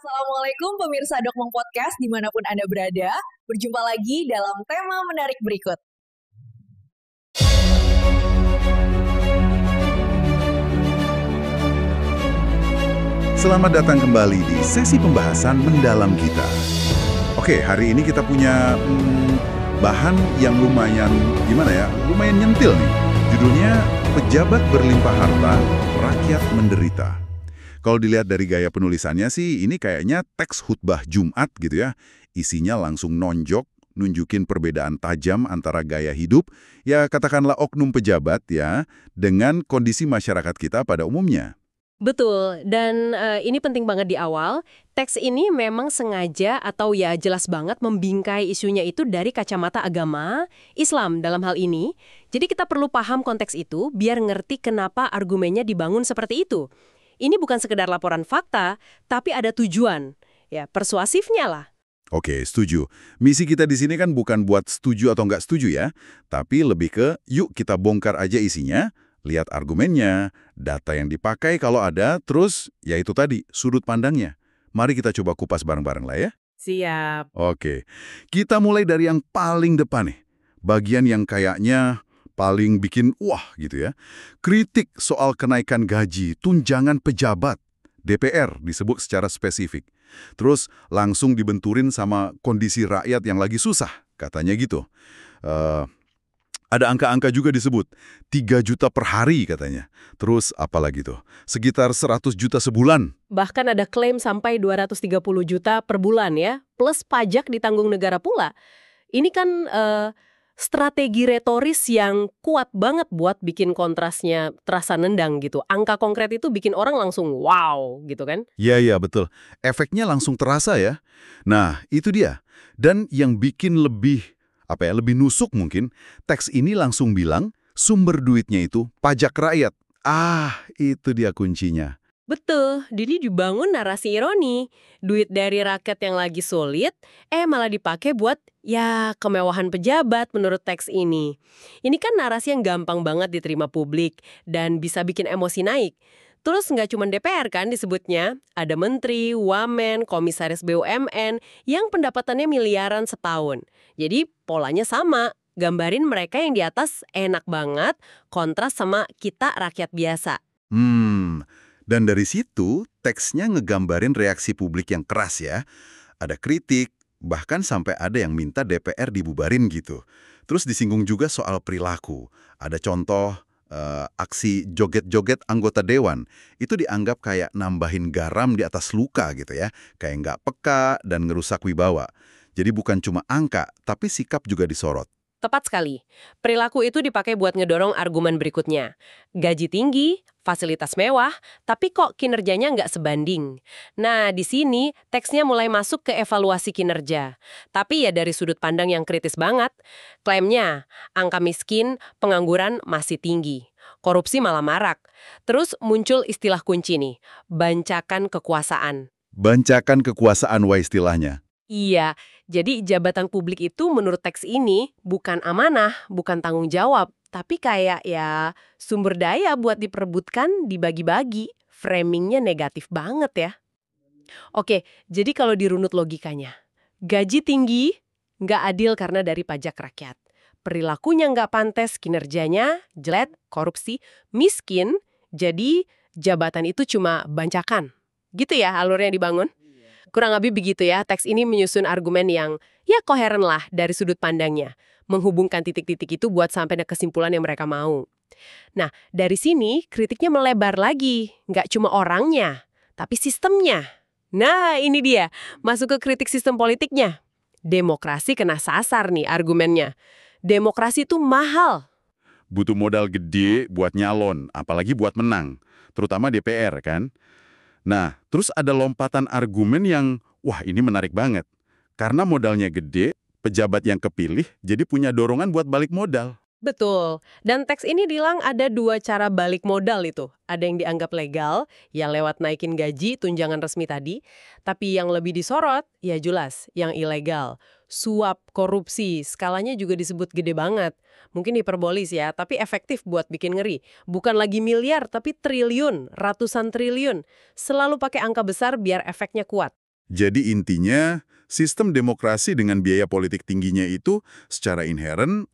Assalamualaikum pemirsa Dokmong Podcast dimanapun Anda berada. Berjumpa lagi dalam tema menarik berikut. Selamat datang kembali di sesi pembahasan mendalam kita. Oke, hari ini kita punya bahan yang lumayan, lumayan nyentil nih. Judulnya, Pejabat Berlimpah Harta, Rakyat Menderita. Kalau dilihat dari gaya penulisannya sih, ini kayaknya teks khutbah Jumat gitu ya. Isinya langsung nonjok, nunjukin perbedaan tajam antara gaya hidup, ya katakanlah oknum pejabat ya, dengan kondisi masyarakat kita pada umumnya. Betul, dan ini penting banget di awal. Teks ini memang sengaja atau ya jelas banget membingkai isunya itu dari kacamata agama, Islam dalam hal ini. Jadi kita perlu paham konteks itu biar ngerti kenapa argumennya dibangun seperti itu. Ini bukan sekedar laporan fakta, tapi ada tujuan. Ya, persuasifnya lah. Oke, setuju. Misi kita di sini kan bukan buat setuju atau nggak setuju ya, tapi lebih ke yuk kita bongkar aja isinya, lihat argumennya, data yang dipakai kalau ada, terus ya itu tadi, sudut pandangnya. Mari kita coba kupas bareng-bareng lah ya. Siap. Oke, kita mulai dari yang paling depan nih. Bagian yang kayaknya paling bikin wah gitu ya. Kritik soal kenaikan gaji, tunjangan pejabat. DPR disebut secara spesifik. Terus langsung dibenturin sama kondisi rakyat yang lagi susah, katanya gitu. Ada angka-angka juga disebut, 3 juta per hari katanya. Terus apalagi tuh, sekitar 100 juta sebulan. Bahkan ada klaim sampai 230 juta per bulan ya, plus pajak ditanggung negara pula. Ini kan strategi retoris yang kuat banget buat bikin kontrasnya terasa nendang gitu. Angka konkret itu bikin orang langsung wow gitu kan. Iya, betul. Efeknya langsung terasa ya. Nah, itu dia. Dan yang bikin lebih nusuk mungkin, teks ini langsung bilang sumber duitnya itu pajak rakyat. Itu dia kuncinya. Betul, jadi dibangun narasi ironi. Duit dari rakyat yang lagi sulit, malah dipakai buat, ya, kemewahan pejabat menurut teks ini. Ini kan narasi yang gampang banget diterima publik dan bisa bikin emosi naik. Terus nggak cuma DPR kan disebutnya, ada menteri, wamen, komisaris BUMN yang pendapatannya miliaran setahun. Jadi polanya sama, gambarin mereka yang di atas enak banget, kontras sama kita rakyat biasa. Dan dari situ, teksnya ngegambarin reaksi publik yang keras ya. Ada kritik, bahkan sampai ada yang minta DPR dibubarin gitu. Terus disinggung juga soal perilaku. Ada contoh aksi joget-joget anggota dewan. Itu dianggap kayak nambahin garam di atas luka gitu ya. Kayak nggak peka dan ngerusak wibawa. Jadi bukan cuma angka, tapi sikap juga disorot. Tepat sekali. Perilaku itu dipakai buat ngedorong argumen berikutnya. Gaji tinggi, fasilitas mewah, tapi kok kinerjanya nggak sebanding. Nah, di sini teksnya mulai masuk ke evaluasi kinerja. Tapi ya dari sudut pandang yang kritis banget. Klaimnya, angka miskin, pengangguran masih tinggi. Korupsi malah marak. Terus muncul istilah kunci nih, bancakan kekuasaan. Bancakan kekuasaan istilahnya. Iya, jadi jabatan publik itu menurut teks ini bukan amanah, bukan tanggung jawab, tapi kayak ya sumber daya buat diperebutkan, dibagi-bagi. Framingnya negatif banget ya. Oke, jadi kalau dirunut logikanya, gaji tinggi nggak adil karena dari pajak rakyat. Perilakunya nggak pantas, kinerjanya jelek, korupsi, miskin, jadi jabatan itu cuma bancakan. Gitu ya alurnya dibangun? Kurang lebih begitu ya, teks ini menyusun argumen yang ya koheren lah dari sudut pandangnya. Menghubungkan titik-titik itu buat sampai ke kesimpulan yang mereka mau. Nah, dari sini kritiknya melebar lagi. Nggak cuma orangnya, tapi sistemnya. Nah, ini dia. Masuk ke kritik sistem politiknya. Demokrasi kena sasar nih argumennya. Demokrasi itu mahal. Butuh modal gede buat nyalon, apalagi buat menang. Terutama DPR kan. Nah, terus ada lompatan argumen yang, wah ini menarik banget. Karena modalnya gede, pejabat yang kepilih jadi punya dorongan buat balik modal. Betul. Dan teks ini bilang ada 2 cara balik modal itu. Ada yang dianggap legal, ya lewat naikin gaji, tunjangan resmi tadi. Tapi yang lebih disorot, ya jelas, yang ilegal. Suap, korupsi, skalanya juga disebut gede banget. Mungkin hiperbolis ya, tapi efektif buat bikin ngeri. Bukan lagi miliar, tapi triliun, ratusan triliun. Selalu pakai angka besar biar efeknya kuat. Jadi intinya, sistem demokrasi dengan biaya politik tingginya itu secara inheren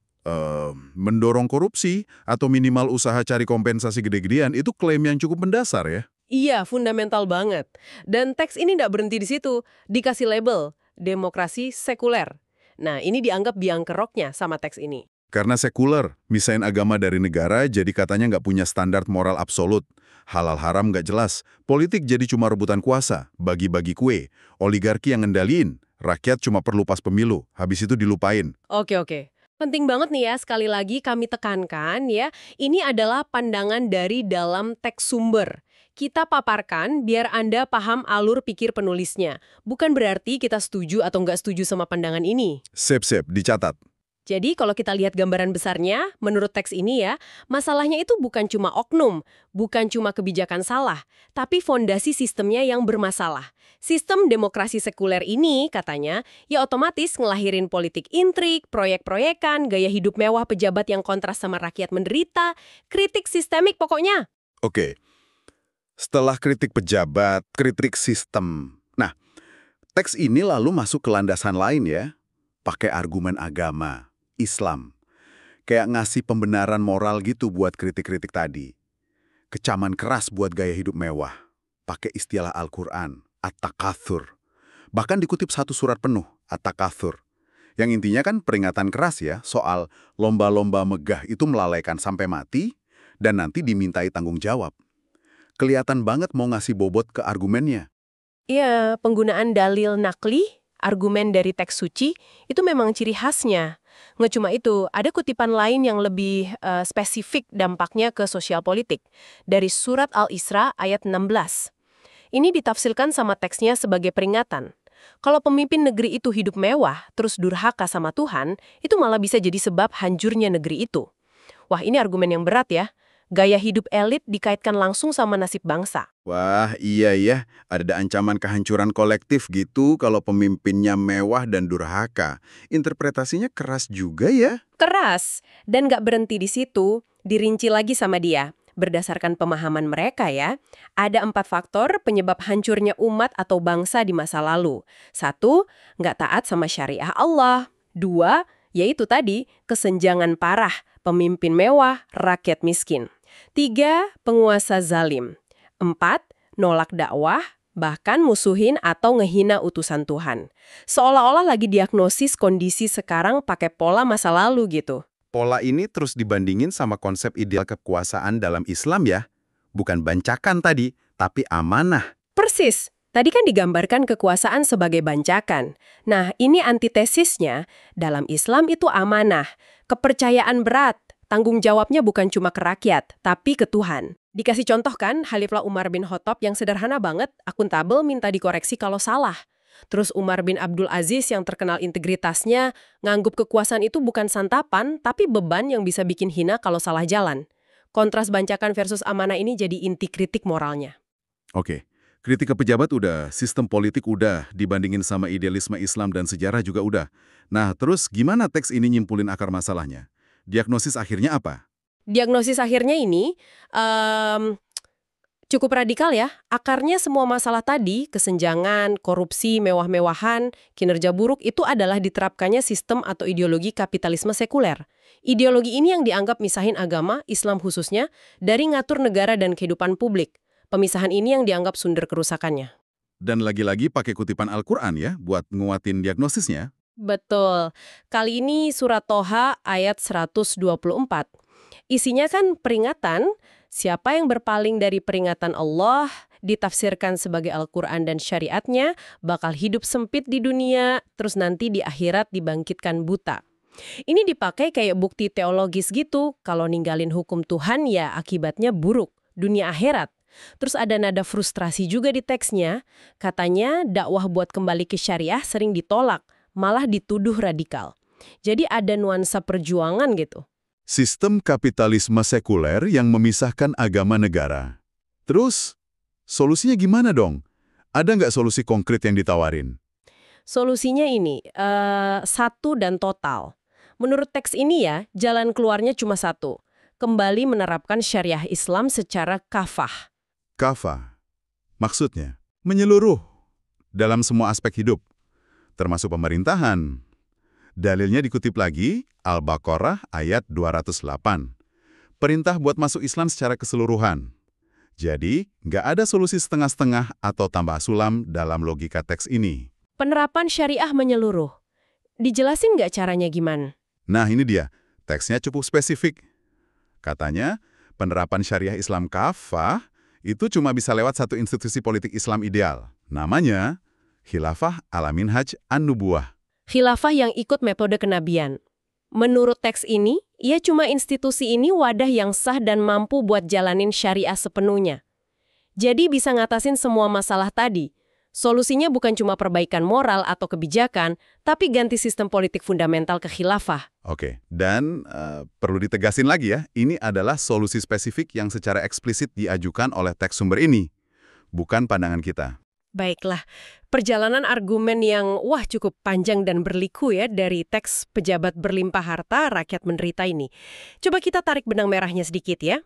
mendorong korupsi atau minimal usaha cari kompensasi gede-gedean itu klaim yang cukup mendasar ya. Iya, fundamental banget. Dan teks ini nggak berhenti di situ. Dikasih label, demokrasi sekuler. Nah, ini dianggap biang keroknya sama teks ini. Karena sekuler, misahin agama dari negara jadi katanya nggak punya standar moral absolut. Halal haram nggak jelas, politik jadi cuma rebutan kuasa, bagi-bagi kue, oligarki yang ngendaliin, rakyat cuma perlu pas pemilu, habis itu dilupain. Oke. Penting banget nih ya, sekali lagi kami tekankan ya, ini adalah pandangan dari dalam teks sumber. Kita paparkan biar Anda paham alur pikir penulisnya. Bukan berarti kita setuju atau nggak setuju sama pandangan ini. Sip, dicatat. Jadi kalau kita lihat gambaran besarnya, menurut teks ini ya, masalahnya itu bukan cuma oknum, bukan cuma kebijakan salah, tapi fondasi sistemnya yang bermasalah. Sistem demokrasi sekuler ini, katanya, ya otomatis ngelahirin politik intrik, proyek-proyekan, gaya hidup mewah pejabat yang kontras sama rakyat menderita, kritik sistemik pokoknya. Oke, setelah kritik pejabat, kritik sistem. Nah, teks ini lalu masuk ke landasan lain ya, pakai argumen agama. Islam. Kayak ngasih pembenaran moral gitu buat kritik-kritik tadi. Kecaman keras buat gaya hidup mewah. Pakai istilah Al-Quran, At-Takatsur. Bahkan dikutip satu surat penuh, At-Takatsur. Yang intinya kan peringatan keras ya, soal lomba-lomba megah itu melalaikan sampai mati, dan nanti dimintai tanggung jawab. Kelihatan banget mau ngasih bobot ke argumennya. Iya, penggunaan dalil nakli, argumen dari teks suci, itu memang ciri khasnya. Nggak cuma itu, ada kutipan lain yang lebih spesifik dampaknya ke sosial politik. Dari surat Al-Isra ayat 16. Ini ditafsirkan sama teksnya sebagai peringatan. Kalau pemimpin negeri itu hidup mewah, terus durhaka sama Tuhan, itu malah bisa jadi sebab hancurnya negeri itu. Wah, ini argumen yang berat ya. Gaya hidup elit dikaitkan langsung sama nasib bangsa. Wah, iya, ada ancaman kehancuran kolektif gitu kalau pemimpinnya mewah dan durhaka. Interpretasinya keras juga ya. Keras, dan nggak berhenti di situ, dirinci lagi sama dia. Berdasarkan pemahaman mereka ya, ada 4 faktor penyebab hancurnya umat atau bangsa di masa lalu. 1, nggak taat sama syariah Allah. 2, yaitu tadi, kesenjangan parah, pemimpin mewah, rakyat miskin. 3, penguasa zalim. 4, nolak dakwah, bahkan musuhin atau ngehina utusan Tuhan. Seolah-olah lagi diagnosis kondisi sekarang pakai pola masa lalu gitu. Pola ini terus dibandingin sama konsep ideal kekuasaan dalam Islam ya. Bukan bancakan tadi, tapi amanah. Persis. Tadi kan digambarkan kekuasaan sebagai bancakan. Nah, ini antitesisnya. Dalam Islam itu amanah. Kepercayaan berat. Tanggung jawabnya bukan cuma ke rakyat, tapi ke Tuhan. Dikasih contoh kan, Khalifah Umar bin Khattab yang sederhana banget, akuntabel minta dikoreksi kalau salah. Terus Umar bin Abdul Aziz yang terkenal integritasnya, ngangguk kekuasaan itu bukan santapan, tapi beban yang bisa bikin hina kalau salah jalan. Kontras bancakan versus amanah ini jadi inti kritik moralnya. Oke, kritik ke pejabat udah, sistem politik udah, dibandingin sama idealisme Islam dan sejarah juga udah. Nah, terus gimana teks ini nyimpulin akar masalahnya? Diagnosis akhirnya apa? Diagnosis akhirnya ini cukup radikal ya. Akarnya semua masalah tadi, kesenjangan, korupsi, mewah-mewahan, kinerja buruk itu adalah diterapkannya sistem atau ideologi kapitalisme sekuler. Ideologi ini yang dianggap misahin agama, Islam khususnya, dari ngatur negara dan kehidupan publik. Pemisahan ini yang dianggap sumber kerusakannya. Dan lagi-lagi pakai kutipan Al-Quran ya, buat nguatin diagnosisnya. Betul. Kali ini surat Toha ayat 124. Isinya kan peringatan, siapa yang berpaling dari peringatan Allah, ditafsirkan sebagai Al-Quran dan syariatnya, bakal hidup sempit di dunia, terus nanti di akhirat dibangkitkan buta. Ini dipakai kayak bukti teologis gitu, kalau ninggalin hukum Tuhan ya akibatnya buruk, dunia akhirat. Terus ada nada frustrasi juga di teksnya, katanya dakwah buat kembali ke syariah sering ditolak, malah dituduh radikal. Jadi ada nuansa perjuangan gitu. Sistem kapitalisme sekuler yang memisahkan agama negara. Terus, solusinya gimana dong? Ada nggak solusi konkret yang ditawarin? Solusinya ini, satu dan total. Menurut teks ini ya, jalan keluarnya cuma satu. Kembali menerapkan syariah Islam secara kafah. Kafah. Maksudnya, menyeluruh. dalam semua aspek hidup, termasuk pemerintahan. Dalilnya dikutip lagi, Al-Baqarah ayat 208. Perintah buat masuk Islam secara keseluruhan. Jadi, nggak ada solusi setengah-setengah atau tambah sulam dalam logika teks ini. Penerapan syariah menyeluruh. Dijelasin nggak caranya gimana? Nah, ini dia. Teksnya cukup spesifik. Katanya, penerapan syariah Islam kafah itu cuma bisa lewat satu institusi politik Islam ideal. Namanya Khilafah Al-Minhaj An-Nubuwah. Khilafah yang ikut metode kenabian. Menurut teks ini, ia cuma institusi ini wadah yang sah dan mampu buat jalanin syariah sepenuhnya. Jadi bisa ngatasin semua masalah tadi. Solusinya bukan cuma perbaikan moral atau kebijakan, tapi ganti sistem politik fundamental ke khilafah. Oke, dan perlu ditegasin lagi ya, ini adalah solusi spesifik yang secara eksplisit diajukan oleh teks sumber ini, bukan pandangan kita. Baiklah, perjalanan argumen yang cukup panjang dan berliku ya dari teks pejabat berlimpah harta rakyat menderita ini. Coba kita tarik benang merahnya sedikit ya.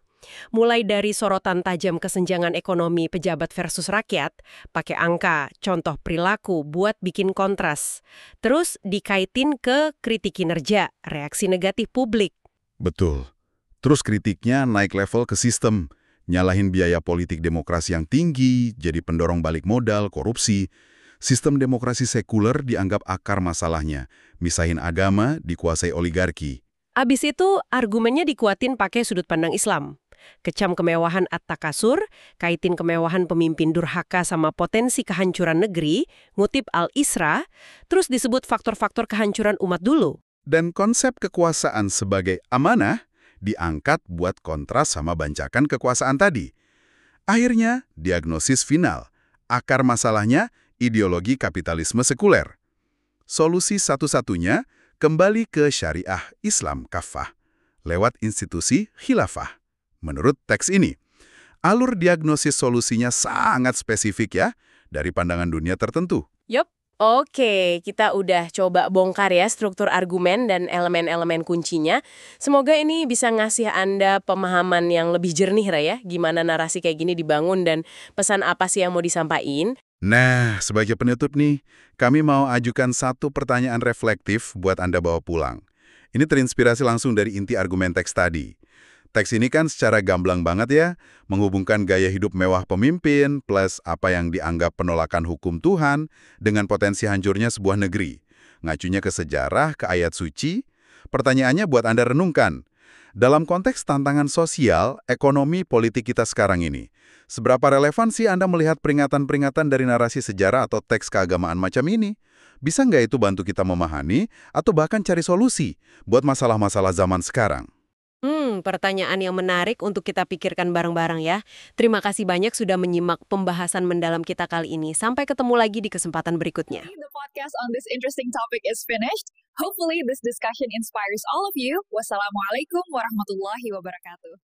Mulai dari sorotan tajam kesenjangan ekonomi pejabat versus rakyat, pakai angka, contoh perilaku buat bikin kontras. Terus dikaitin ke kritik kinerja, reaksi negatif publik. Betul. Terus kritiknya naik level ke sistem. Nyalahin biaya politik demokrasi yang tinggi, jadi pendorong balik modal, korupsi. Sistem demokrasi sekuler dianggap akar masalahnya. Misahin agama, dikuasai oligarki. Abis itu, argumennya dikuatin pakai sudut pandang Islam. Kecam kemewahan at-takasur, kaitin kemewahan pemimpin durhaka sama potensi kehancuran negeri, ngutip Al-Isra, terus disebut faktor-faktor kehancuran umat dulu. Dan konsep kekuasaan sebagai amanah diangkat buat kontras sama bancakan kekuasaan tadi. Akhirnya, diagnosis final. Akar masalahnya, ideologi kapitalisme sekuler. Solusi satu-satunya, kembali ke syariah Islam kafah, lewat institusi khilafah. Menurut teks ini, alur diagnosis solusinya sangat spesifik ya, dari pandangan dunia tertentu. Yup. Oke, kita udah coba bongkar ya struktur argumen dan elemen-elemen kuncinya. Semoga ini bisa ngasih Anda pemahaman yang lebih jernih, ya. Gimana narasi kayak gini dibangun dan pesan apa sih yang mau disampaikan. Nah, sebagai penutup nih, kami mau ajukan satu pertanyaan reflektif buat Anda bawa pulang. Ini terinspirasi langsung dari inti argumen teks tadi. Teks ini kan secara gamblang banget ya, menghubungkan gaya hidup mewah pemimpin plus apa yang dianggap penolakan hukum Tuhan dengan potensi hancurnya sebuah negeri. Ngacunya ke sejarah, ke ayat suci. Pertanyaannya buat Anda renungkan. Dalam konteks tantangan sosial, ekonomi, politik kita sekarang ini, seberapa relevan sih Anda melihat peringatan-peringatan dari narasi sejarah atau teks keagamaan macam ini? Bisa nggak itu bantu kita memahami atau bahkan cari solusi buat masalah-masalah zaman sekarang? Pertanyaan yang menarik untuk kita pikirkan bareng-bareng ya. Terima kasih banyak sudah menyimak pembahasan mendalam kita kali ini. Sampai ketemu lagi di kesempatan berikutnya. The podcast on this interesting topic is finished. Hopefully this discussion inspires all of you. Wassalamualaikum warahmatullahi wabarakatuh.